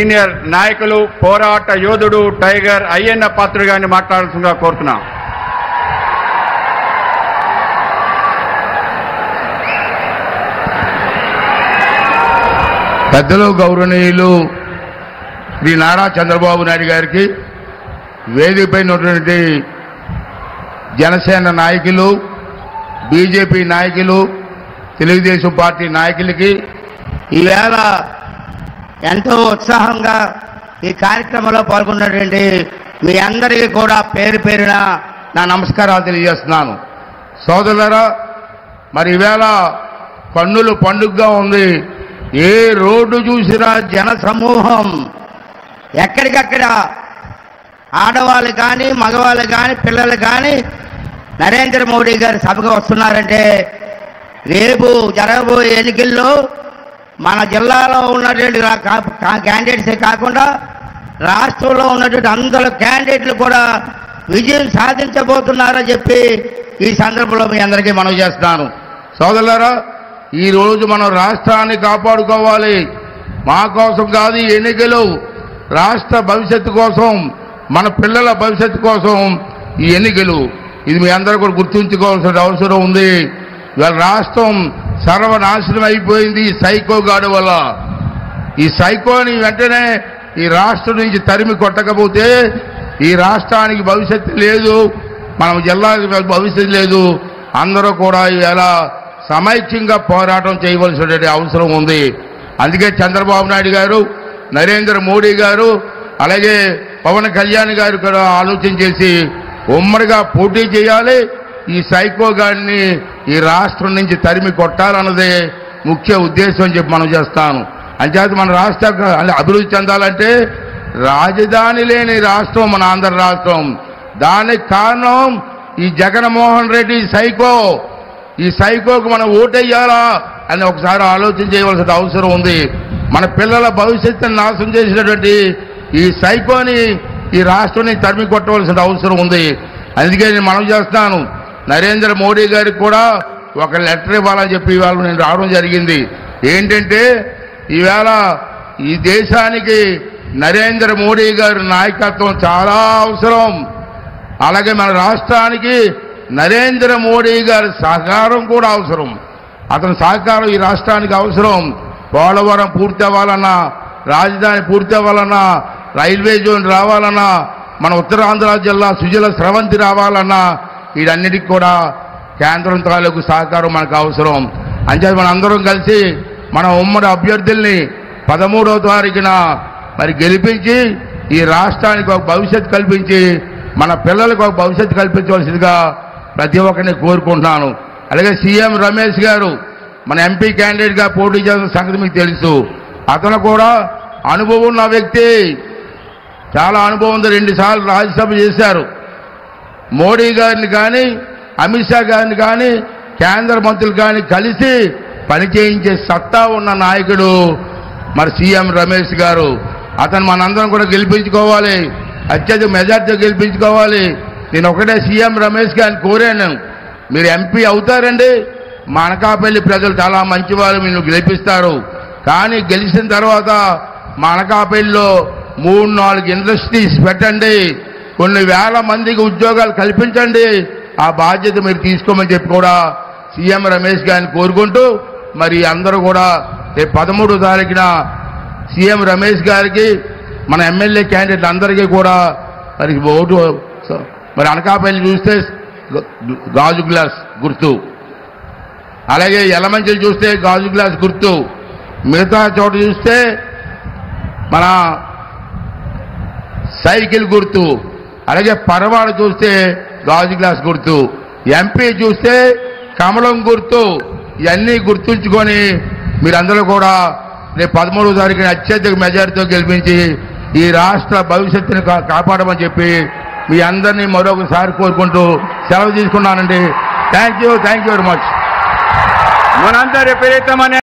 Senior నాయకులు పోరాట యోధుడు టైగర్ అయ్యన్న పాత్రుడు గారిని మాట్లాడాల్సిందిగా కోరుతున్నాం. పెద్దలు గౌరవనీయులు శ్రీ నారా చంద్రబాబు నాయుడు గారికి, వేదికపై ఉన్నటువంటి జనసేన నాయకులు, బీజేపీ నాయకులు, తెలుగుదేశం పార్టీ నాయకులకి ఈవేళ ఎంతో ఉత్సాహంగా ఈ కార్యక్రమంలో పాల్గొన్నటువంటి మీ అందరికీ కూడా పేరు పేరున నా నమస్కారాలు తెలియజేస్తున్నాను. సోదరులారా, మరి ఈవేళ కన్నుల పండుగగా ఉంది. ఏ రోడ్డు చూసినా జన సమూహం ఎక్కడికక్కడ ఆడవాళ్ళు కానీ మగవాళ్ళు కానీ పిల్లలు కానీ నరేంద్ర మోడీ గారి సభకు వస్తున్నారంటే రేపు జరగబోయే ఎన్నికల్లో మన జిల్లాలో ఉన్నటువంటి క్యాండిడేట్సే కాకుండా రాష్ట్రంలో ఉన్నటువంటి అందరూ క్యాండిడేట్లు కూడా విజయం సాధించబోతున్నారని చెప్పి ఈ సందర్భంలో మీ అందరికీ మనవి చేస్తున్నాను. సోదరులారా, ఈరోజు మనం రాష్ట్రాన్ని కాపాడుకోవాలి. మా కోసం కాదు ఈ ఎన్నికలు, రాష్ట్ర భవిష్యత్తు కోసం, మన పిల్లల భవిష్యత్తు కోసం ఈ ఎన్నికలు. ఇది మీ అందరూ కూడా గుర్తుంచుకోవాల్సిన అవసరం ఉంది. ఇవాళ రాష్ట్రం సర్వనాశనం అయిపోయింది ఈ సైకో గాడి వల్ల. ఈ సైకోని వెంటనే ఈ రాష్ట్రం నుంచి తరిమి కొట్టకపోతే ఈ రాష్ట్రానికి భవిష్యత్తు లేదు, మన జిల్లాకి భవిష్యత్తు లేదు. అందరూ కూడా ఇవాళ సమైక్యంగా పోరాటం చేయవలసినటువంటి అవసరం ఉంది. అందుకే చంద్రబాబు నాయుడు గారు, నరేంద్ర మోడీ గారు, అలాగే పవన్ కళ్యాణ్ గారు కూడా ఆలోచన చేసి ఉమ్మడిగా పోటీ చేయాలి. ఈ సైకో గాడిని ఈ రాష్ట్రం నుంచి తరిమి కొట్టాలన్నదే ముఖ్య ఉద్దేశం అని చెప్పి మనం చేస్తాను. అంచేత మన రాష్ట్ర అభివృద్ధి చెందాలంటే రాజధాని లేని రాష్ట్రం మన ఆంధ్ర రాష్ట్రం. దానికి కారణం ఈ జగన్మోహన్ రెడ్డి సైకో. ఈ సైకోకు మనం ఓటేయాలా అని ఒకసారి ఆలోచన చేయవలసిన అవసరం ఉంది. మన పిల్లల భవిష్యత్తును నాశనం చేసినటువంటి ఈ సైకోని ఈ రాష్ట్రాన్ని తరిమి కొట్టవలసిన అవసరం ఉంది. అందుకే నేను మనం చేస్తాను, నరేంద్ర మోడీ గారికి కూడా ఒక లెటర్ ఇవ్వాలని చెప్పి ఇవాళ నేను రావడం జరిగింది. ఏంటంటే ఈవేళ ఈ దేశానికి నరేంద్ర మోడీ గారి నాయకత్వం చాలా అవసరం. అలాగే మన రాష్ట్రానికి నరేంద్ర మోడీ గారి సహకారం కూడా అవసరం. అతని సహకారం ఈ రాష్ట్రానికి అవసరం. పోలవరం పూర్తి అవ్వాలన్నా, రాజధాని పూర్తి అవ్వాలన్నా, రైల్వే జోన్ రావాలన్నా, మన ఉత్తరాంధ్ర జిల్లా సుజల స్రవంతి రావాలన్నా వీటన్నిటికి కూడా కేంద్రం తాలూకు సహకారం మనకు అవసరం. అంచేత మన అందరం కలిసి మన ఉమ్మడి అభ్యర్థుల్ని 13వ తారీఖున మరి గెలిపించి ఈ రాష్ట్రానికి ఒక భవిష్యత్తు కల్పించి మన పిల్లలకు ఒక భవిష్యత్తు కల్పించవలసిందిగా ప్రతి ఒక్కరిని కోరుకుంటున్నాను. అలాగే సీఎం రమేష్ గారు మన ఎంపీ క్యాండిడేట్గా పోటీ చేసిన సంగతి మీకు తెలుసు. అతను కూడా అనుభవం ఉన్న వ్యక్తి, చాలా అనుభవం ఉంది. 2 సార్లు రాజ్యసభ చేశారు. మోడీ గారిని కానీ అమిత్ షా గారిని కానీ కేంద్ర మంత్రులు కానీ కలిసి పనిచేయించే సత్తా ఉన్న నాయకుడు మరి సీఎం రమేష్ గారు. అతను మనందరం కూడా గెలిపించుకోవాలి, అత్యధిక మెజార్టీతో గెలిపించుకోవాలి. నేను ఒకటే సీఎం రమేష్ గారిని కోరాను, మీరు ఎంపీ అవుతారండి, మా అనకాపల్లి ప్రజలు చాలా మంచివారు, మీరు గెలిపిస్తారు. కానీ గెలిచిన తర్వాత మా అనకాపల్లిలో 3-4 ఇండస్ట్రీస్ పెట్టండి, కొన్ని వేల మందికి ఉద్యోగాలు కల్పించండి, ఆ బాధ్యత మీరు తీసుకోమని చెప్పి కూడా సీఎం రమేష్ గారిని కోరుకుంటూ మరి అందరూ కూడా రేపు 13వ తారీఖున సీఎం రమేష్ గారికి మన ఎమ్మెల్యే క్యాండిడేట్లు అందరికీ కూడా మరి ఓటు, మరి అనకాపల్లి చూస్తే గాజు గ్లాస్ గుర్తు, అలాగే యలమంచిలు చూస్తే గాజు గ్లాస్ గుర్తు, మిగతా చోట చూస్తే మన సైకిల్ గుర్తు, అలాగే పరవాడ చూస్తే గాజు గ్లాస్ గుర్తు, ఎంపీ చూస్తే కమలం గుర్తు. ఇవన్నీ గుర్తుంచుకొని మీరందరూ కూడా రేపు 13వ తారీఖున అత్యధిక మెజారిటీతో గెలిపించి ఈ రాష్ట్ర భవిష్యత్తుని కాపాడమని చెప్పి మీ అందరినీ మరొకసారి కోరుకుంటూ సెలవు తీసుకున్నానండి. Thank you very much. మనందరి ప్రియతమ